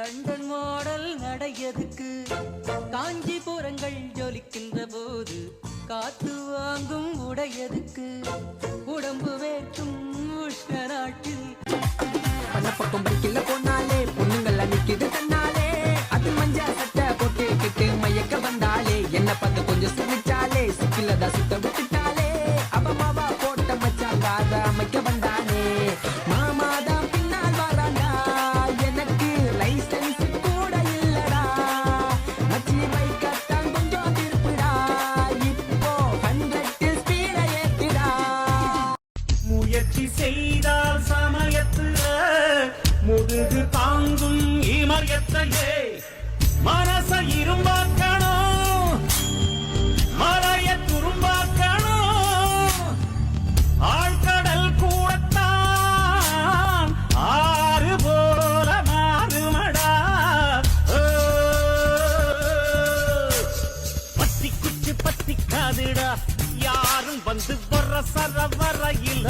London model நடையதுக்கு காஞ்சிபுரங்கள் ஜொலிக்கின்ற போது காத்து வாங்கும் உடையதுக்கு உடம்பு வேற்றும் உஷ்ண நாட்டில் பண்ண பக்கம் பிடிக்கல போனாலே பொண்ணுங்கள் நிக்குது தன்னாலே அது மஞ்சா சட்டை போட்டுக்கிட்டு மயக்க வந்தாலே என்ன பார்த்து கொஞ்சம் சிரிச்சாலே சிக்கிலதா சுத்த விட்டுட்டாலே அவ மாவா போட்ட மச்சாங்க அத அமைக்க வந்தானே மாமாதான் பின்னால் வராண்டா எனக்கு லைசன்ஸ் கூட இல்லடா மச்சி பைக்கத்தான் கொஞ்சம் திருப்புடா இப்போ 100 ஸ்பீட ஏத்துடா முயற்சி செய்தால் சமயத்துல முதுகு தாங்கும் இமயத்தையே மனச இரும்பாக்கணும் மலைய துரும்பாக்கணும் ஆழ்கடல் கூடத்தான் ஆறு போல மாறுமடா பத்தி குச்சி பத்தி காதுடா யாரும் வந்து வர சர வரையில